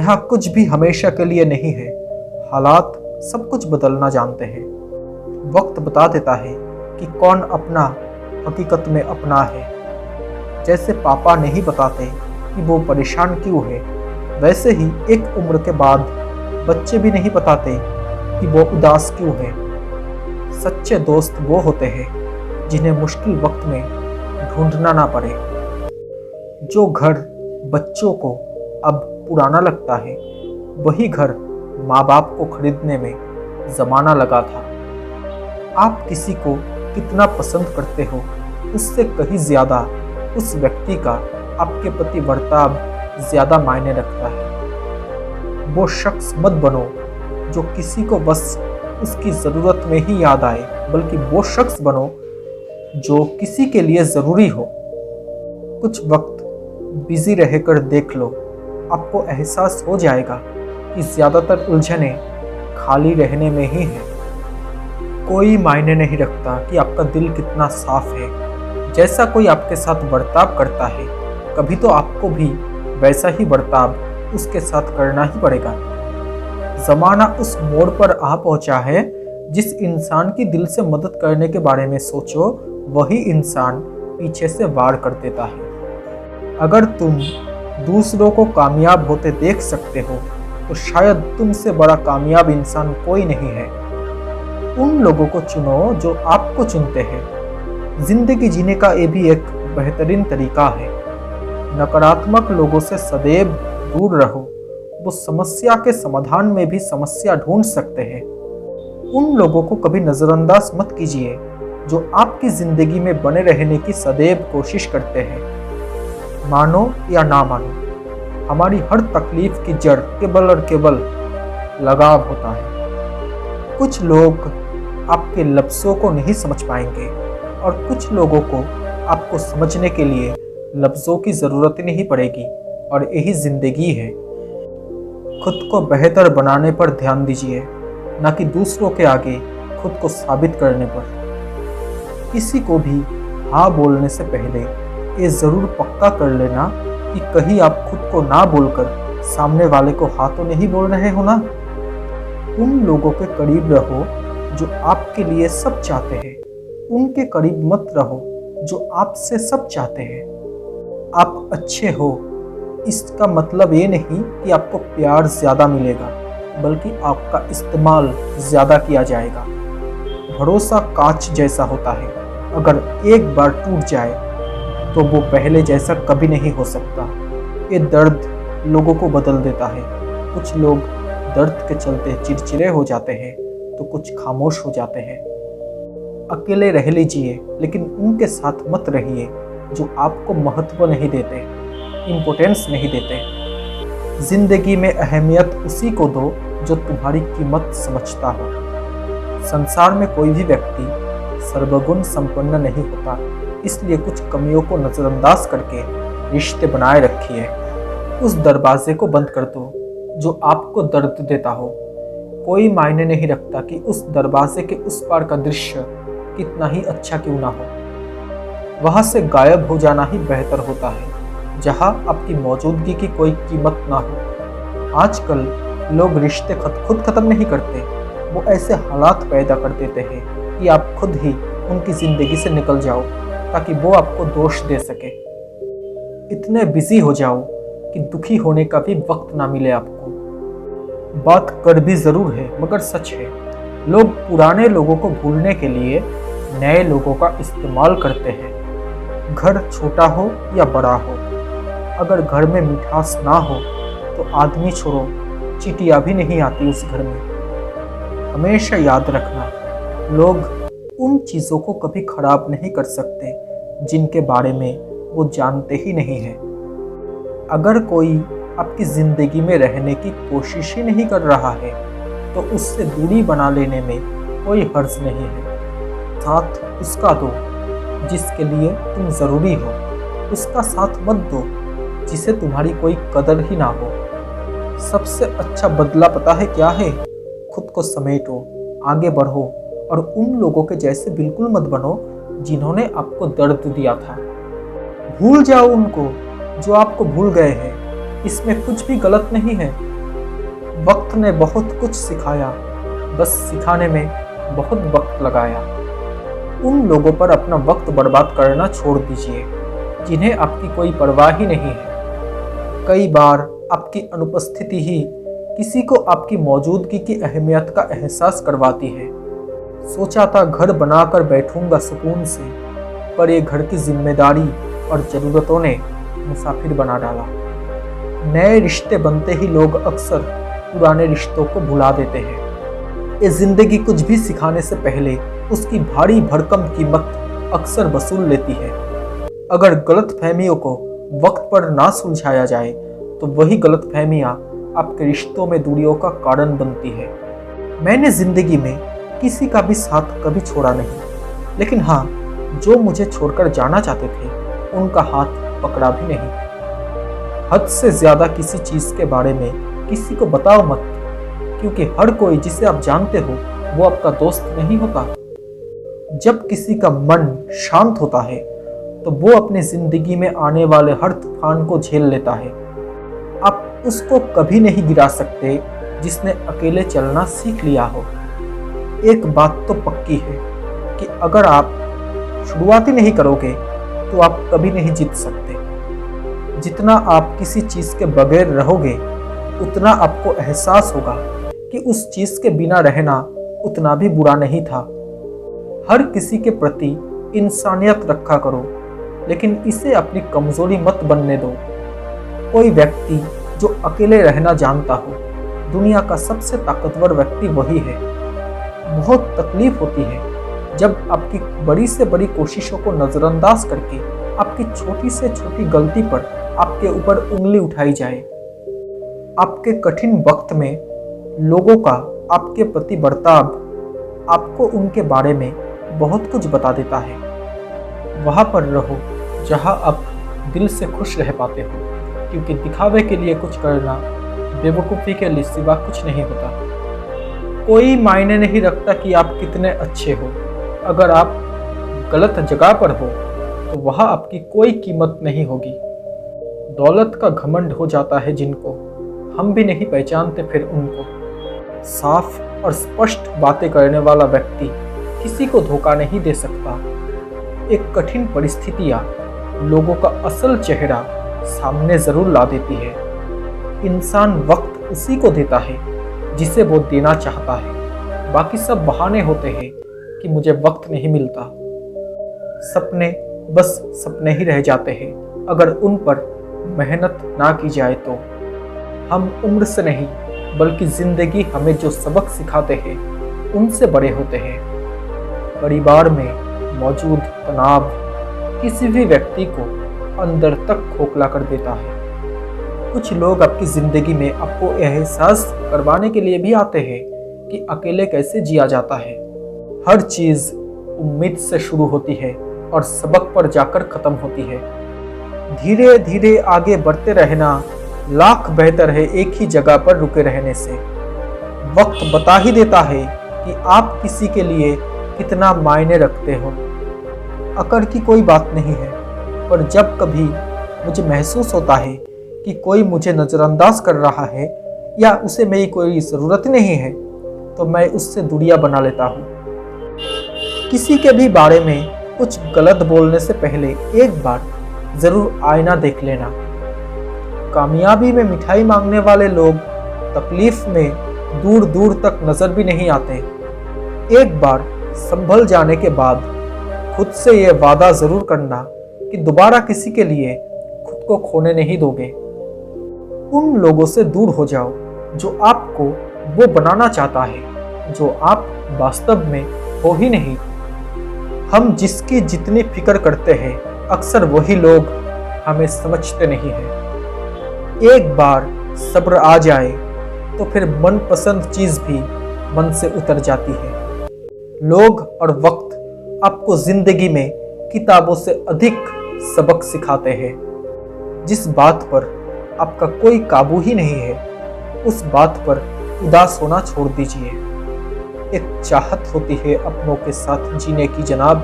यहाँ कुछ भी हमेशा के लिए नहीं है। हालात सब कुछ बदलना जानते हैं। वक्त बता देता है कि कौन अपना हकीकत में अपना है। जैसे पापा नहीं बताते कि वो परेशान क्यों है, वैसे ही एक उम्र के बाद बच्चे भी नहीं बताते कि वो उदास क्यों है। सच्चे दोस्त वो होते हैं जिन्हें मुश्किल वक्त में ढूंढना ना पड़े। जो घर बच्चों को अब पुराना लगता है, वही घर माँ बाप को खरीदने में जमाना लगा था। आप किसी को कितना पसंद करते हो, उससे कहीं ज्यादा उस व्यक्ति का आपके प्रति बर्ताव ज्यादा मायने रखता है। वो शख्स मत बनो जो किसी को बस उसकी ज़रूरत में ही याद आए, बल्कि वो शख्स बनो जो किसी के लिए ज़रूरी हो। कुछ वक्त बिजी रहकर देख लो, आपको एहसास हो जाएगा कि ज़्यादातर उलझनें खाली रहने में ही हैं। कोई मायने नहीं रखता कि आपका दिल कितना साफ है। जैसा कोई आपके साथ बर्ताव करता है, कभी तो आपको भी वैसा ही बर्ताव उसके साथ करना ही पड़ेगा। ज़माना उस मोड़ पर आ पहुंचा है, जिस इंसान की दिल से मदद करने के बारे में सोचो, वही इंसान पीछे से वार कर देता है। अगर तुम दूसरों को कामयाब होते देख सकते हो, तो शायद तुमसे बड़ा कामयाब इंसान कोई नहीं है। उन लोगों को चुनो जो आपको चुनते हैं। जिंदगी जीने का ये भी एक बेहतरीन तरीका है। नकारात्मक लोगों से सदैव दूर रहो। वो समस्या के समाधान में भी समस्या ढूंढ सकते हैं। उन लोगों को कभी नजरअंदाज मत कीजिए जो आपकी जिंदगी में बने रहने की सदैव कोशिश करते हैं। मानो या ना मानो, हमारी हर तकलीफ की जड़ केवल और केवल लगाव होता है। कुछ लोग आपके लफ्ज़ों को नहीं समझ पाएंगे और कुछ लोगों को आपको समझने के लिए लफ्ज़ों की ज़रूरत ही नहीं पड़ेगी, और यही ज़िंदगी है। खुद को बेहतर बनाने पर ध्यान दीजिए, न कि दूसरों के आगे खुद को साबित करने पर। किसी को भी हाँ बोलने से पहले ये ज़रूर पक्का कर लेना कि कहीं आप खुद को ना बोलकर सामने वाले को हाँ तो नहीं बोल रहे हो ना। उन लोगों के करीब रहो जो आपके लिए सब चाहते हैं। उनके करीब मत रहो जो आपसे सब चाहते हैं। आप अच्छे हो, इसका मतलब ये नहीं कि आपको प्यार ज़्यादा मिलेगा, बल्कि आपका इस्तेमाल ज़्यादा किया जाएगा। भरोसा कांच जैसा होता है, अगर एक बार टूट जाए तो वो पहले जैसा कभी नहीं हो सकता। ये दर्द लोगों को बदल देता है। कुछ लोग दर्द के चलते चिड़चिड़े हो जाते हैं, तो कुछ खामोश हो जाते हैं। अकेले रह लीजिए, लेकिन उनके साथ मत रहिए जो आपको महत्व नहीं देते, इम्पोर्टेंस नहीं देते। जिंदगी में अहमियत उसी को दो जो तुम्हारी कीमत समझता हो। संसार में कोई भी व्यक्ति सर्वगुण संपन्न नहीं होता, इसलिए कुछ कमियों को नज़रअंदाज करके रिश्ते बनाए रखिए। उस दरवाजे को बंद कर दो जो आपको दर्द देता हो। कोई मायने नहीं रखता कि उस दरवाजे के उस पार का दृश्य कितना ही अच्छा क्यों ना हो। वहां से गायब हो जाना ही बेहतर होता है, जहां आपकी मौजूदगी की कोई कीमत ना हो। आजकल लोग रिश्ते खुद खत्म नहीं करते, वो ऐसे हालात पैदा कर देते हैं कि आप खुद ही उनकी जिंदगी से निकल जाओ, ताकि वो आपको दोष दे सके। इतने बिजी हो जाओ कि दुखी होने का भी वक्त ना मिले आपको। बात कर भी जरूर है, मगर सच है। लोग पुराने लोगों को भूलने के लिए नए लोगों का इस्तेमाल करते हैं। घर छोटा हो या बड़ा हो, अगर घर में मिठास ना हो तो आदमी छोड़ो, चींटियां भी नहीं आती उस घर में। हमेशा याद रखना, लोग उन चीज़ों को कभी खराब नहीं कर सकते जिनके बारे में वो जानते ही नहीं है। अगर कोई आपकी ज़िंदगी में रहने की कोशिश ही नहीं कर रहा है, तो उससे दूरी बना लेने में कोई हर्ज नहीं है। साथ उसका दो जिसके लिए तुम ज़रूरी हो, उसका साथ मत दो जिसे तुम्हारी कोई कदर ही ना हो। सबसे अच्छा बदला पता है क्या है? खुद को समेटो, आगे बढ़ो और उन लोगों के जैसे बिल्कुल मत बनो जिन्होंने आपको दर्द दिया था। भूल जाओ उनको जो आपको भूल गए हैं। इसमें कुछ भी गलत नहीं है। वक्त ने बहुत कुछ सिखाया, बस सिखाने में बहुत वक्त लगाया। उन लोगों पर अपना वक्त बर्बाद करना छोड़ दीजिए जिन्हें आपकी कोई परवाह ही नहीं है। कई बार आपकी अनुपस्थिति ही किसी को आपकी मौजूदगी की अहमियत का एहसास करवाती है। सोचा था घर बनाकर बैठूंगा सुकून से, पर ये घर की जिम्मेदारी और ज़रूरतों ने मुसाफिर बना डाला। नए रिश्ते बनते ही लोग अक्सर पुराने रिश्तों को भुला देते हैं। ये जिंदगी कुछ भी सिखाने से पहले उसकी भारी भरकम कीमत अक्सर वसूल लेती है। अगर गलतफहमियों को वक्त पर ना सुलझाया जाए तो वही गलतफहमियां आपके रिश्तों में दूरियों का कारण बनती है। मैंने जिंदगी में किसी का भी साथ कभी छोड़ा नहीं, लेकिन हाँ, जो मुझे छोड़कर जाना चाहते थे उनका हाथ पकड़ा भी नहीं। हद से ज्यादा किसी चीज के बारे में किसी को बताओ मत, क्योंकि हर कोई जिसे आप जानते हो वो आपका दोस्त नहीं होता। जब किसी का मन शांत होता है तो वो अपनी जिंदगी में आने वाले हर तूफान को झेल लेता है। आप उसको कभी नहीं गिरा सकते जिसने अकेले चलना सीख लिया हो। एक बात तो पक्की है कि अगर आप शुरुआत ही नहीं करोगे तो आप कभी नहीं जीत सकते। जितना आप किसी चीज़ के बगैर रहोगे उतना आपको एहसास होगा कि उस चीज़ के बिना रहना उतना भी बुरा नहीं था। हर किसी के प्रति इंसानियत रखा करो, लेकिन इसे अपनी कमजोरी मत बनने दो। कोई व्यक्ति जो अकेले रहना जानता हो, दुनिया का सबसे ताकतवर व्यक्ति वही है। बहुत तकलीफ होती है जब आपकी बड़ी से बड़ी कोशिशों को नज़रअंदाज करके आपकी छोटी से छोटी गलती पर आपके ऊपर उंगली उठाई जाए। आपके कठिन वक्त में लोगों का आपके प्रति बर्ताव आपको उनके बारे में बहुत कुछ बता देता है। वहाँ पर रहो जहाँ आप दिल से खुश रह पाते हो, क्योंकि दिखावे के लिए कुछ करना बेवकूफ़ी के लिए सिवा कुछ नहीं होता। कोई मायने नहीं रखता कि आप कितने अच्छे हो। अगर आप गलत जगह पर हो तो वहाँ आपकी कोई कीमत नहीं होगी। दौलत का घमंड हो जाता है जिनको, हम भी नहीं पहचानते फिर उनको। साफ और स्पष्ट बातें करने वाला व्यक्ति किसी को धोखा नहीं दे सकता। एक कठिन परिस्थितियाँ लोगों का असल चेहरा सामने जरूर ला देती है। इंसान वक्त उसी को देता है जिसे वो देना चाहता है। बाकी सब बहाने होते हैं कि मुझे वक्त नहीं मिलता। सपने बस सपने ही रह जाते हैं अगर उन पर मेहनत ना की जाए तो। हम उम्र से नहीं बल्कि जिंदगी हमें जो सबक सिखाते हैं उनसे बड़े होते हैं। परिवार में मौजूद तनाव किसी भी व्यक्ति को अंदर तक खोखला कर देता है। कुछ लोग आपकी जिंदगी में आपको एहसास करवाने के लिए भी आते हैं कि अकेले कैसे जिया जाता है। हर चीज़ उम्मीद से शुरू होती है और सबक पर जाकर खत्म होती है। धीरे धीरे आगे बढ़ते रहना लाख बेहतर है एक ही जगह पर रुके रहने से। वक्त बता ही देता है कि आप किसी के लिए कितना मायने रखते हो। अकड़ की कोई बात नहीं है, पर जब कभी मुझे महसूस होता है कि कोई मुझे नज़रअंदाज कर रहा है या उसे मेरी कोई ज़रूरत नहीं है तो मैं उससे दूरियां बना लेता हूँ। किसी के भी बारे में कुछ गलत बोलने से पहले एक बार ज़रूर आईना देख लेना। कामयाबी में मिठाई मांगने वाले लोग तकलीफ में दूर दूर तक नज़र भी नहीं आते। एक बार संभल जाने के बाद खुद से ये वादा ज़रूर करना कि दोबारा किसी के लिए खुद को खोने नहीं दोगे। उन लोगों से दूर हो जाओ जो आपको वो बनाना चाहता है जो आप वास्तव में हो ही नहीं। हम जिसकी जितनी फिक्र करते हैं अक्सर वही लोग हमें समझते नहीं हैं। एक बार सब्र आ जाए तो फिर मनपसंद चीज़ भी मन से उतर जाती है। लोग और वक्त आपको जिंदगी में किताबों से अधिक सबक सिखाते हैं। जिस बात पर आपका कोई काबू ही नहीं है उस बात पर उदास होना छोड़ दीजिए। एक चाहत होती है अपनों के साथ जीने की जनाब,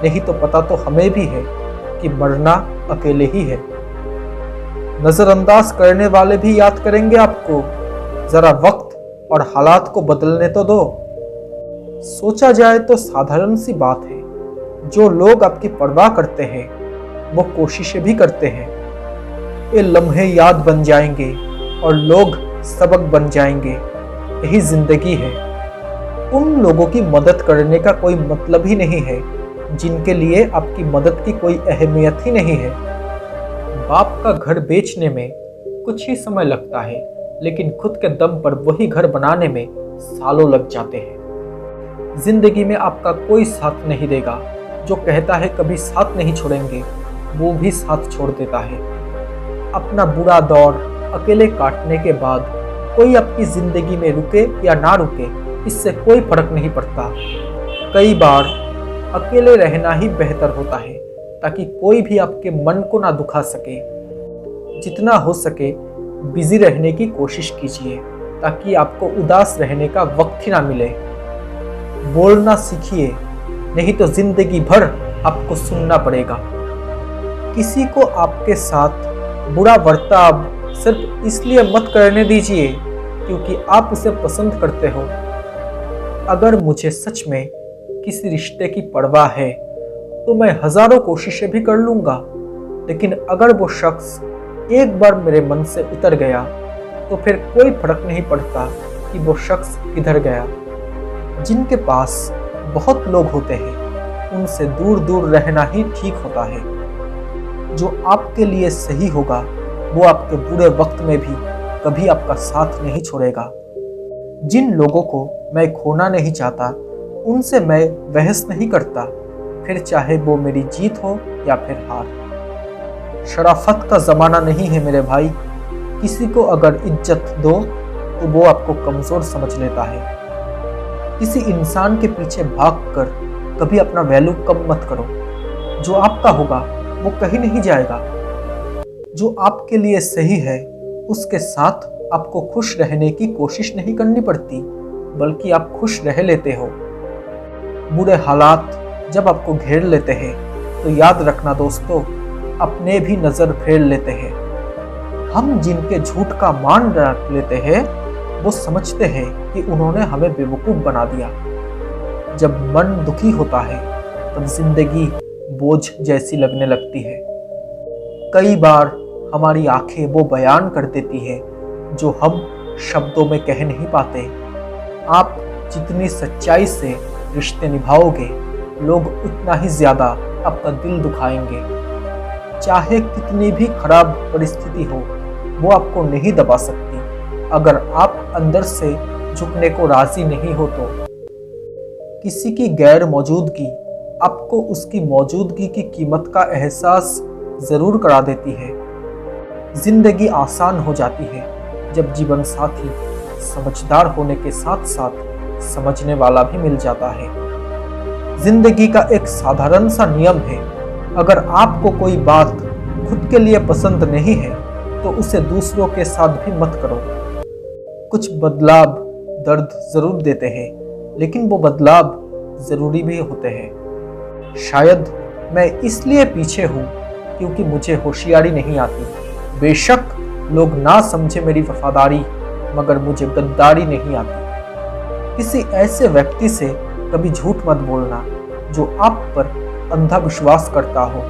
नहीं तो पता तो हमें भी है कि मरना अकेले ही है। नज़रअंदाज करने वाले भी याद करेंगे आपको। ज़रा वक्त और हालात को बदलने तो दो। सोचा जाए तो साधारण सी बात है, जो लोग आपकी परवाह करते हैं वो कोशिशें भी करते हैं। ये लम्हे याद बन जाएंगे और लोग सबक बन जाएंगे। यही जिंदगी है। उन लोगों की मदद करने का कोई मतलब ही नहीं है जिनके लिए आपकी मदद की कोई अहमियत ही नहीं है। बाप का घर बेचने में कुछ ही समय लगता है, लेकिन खुद के दम पर वही घर बनाने में सालों लग जाते हैं। जिंदगी में आपका कोई साथ नहीं देगा। जो कहता है कभी साथ नहीं छोड़ेंगे, वो भी साथ छोड़ देता है। अपना बुरा दौर अकेले काटने के बाद कोई आपकी जिंदगी में रुके या ना रुके, इससे कोई फर्क नहीं पड़ता। कई बार अकेले रहना ही बेहतर होता है, ताकि कोई भी आपके मन को ना दुखा सके। जितना हो सके बिजी रहने की कोशिश कीजिए, ताकि आपको उदास रहने का वक्त ही ना मिले। बोलना सीखिए, नहीं तो जिंदगी भर आपको सुनना पड़ेगा। किसी को आपके साथ बुरा बर्ताव सिर्फ इसलिए मत करने दीजिए क्योंकि आप उसे पसंद करते हो। अगर मुझे सच में किसी रिश्ते की परवाह है तो मैं हजारों कोशिशें भी कर लूंगा, लेकिन अगर वो शख्स एक बार मेरे मन से उतर गया तो फिर कोई फर्क नहीं पड़ता कि वो शख्स किधर गया। जिनके पास बहुत लोग होते हैं उनसे दूर दूर रहना ही ठीक होता है। जो आपके लिए सही होगा वो आपके बुरे वक्त में भी कभी आपका साथ नहीं छोड़ेगा। जिन लोगों को मैं खोना नहीं चाहता उनसे मैं बहस नहीं करता, फिर चाहे वो मेरी जीत हो या फिर हार। शराफत का ज़माना नहीं है मेरे भाई। किसी को अगर इज्जत दो तो वो आपको कमज़ोर समझ लेता है। किसी इंसान के पीछे भागकर कभी अपना वैल्यू कम मत करो। जो आपका होगा वो कहीं नहीं जाएगा। जो आपके लिए सही है उसके साथ आपको खुश रहने की कोशिश नहीं करनी पड़ती, बल्कि आप खुश रह लेते हो। बुरे हालात जब आपको घेर लेते हैं तो याद रखना दोस्तों, अपने भी नज़र फेर लेते हैं। हम जिनके झूठ का मान रख लेते हैं वो समझते हैं कि उन्होंने हमें बेवकूफ़ बना दिया। जब मन दुखी होता है तब जिंदगी बोझ जैसी लगने लगती है। कई बार हमारी आंखें वो बयान कर देती है जो हम शब्दों में कह नहीं पाते। आप जितनी सच्चाई से रिश्ते निभाओगे, लोग उतना ही ज़्यादा आपका दिल दुखाएंगे। चाहे कितनी भी खराब परिस्थिति हो, वो आपको नहीं दबा सकती अगर आप अंदर से झुकने को राजी नहीं हो तो। किसी की गैर मौजूदगी आपको उसकी मौजूदगी की कीमत का एहसास ज़रूर करा देती है। जिंदगी आसान हो जाती है जब जीवन साथी समझदार होने के साथ साथ समझने वाला भी मिल जाता है। जिंदगी का एक साधारण सा नियम है, अगर आपको कोई बात खुद के लिए पसंद नहीं है तो उसे दूसरों के साथ भी मत करो। कुछ बदलाव दर्द जरूर देते हैं, लेकिन वो बदलाव जरूरी भी होते हैं। शायद मैं इसलिए पीछे हूँ क्योंकि मुझे होशियारी नहीं आती। बेशक लोग ना समझे मेरी वफादारी, मगर मुझे गद्दारी नहीं आती। किसी ऐसे व्यक्ति से कभी झूठ मत बोलना जो आप पर अंधा विश्वास करता हो।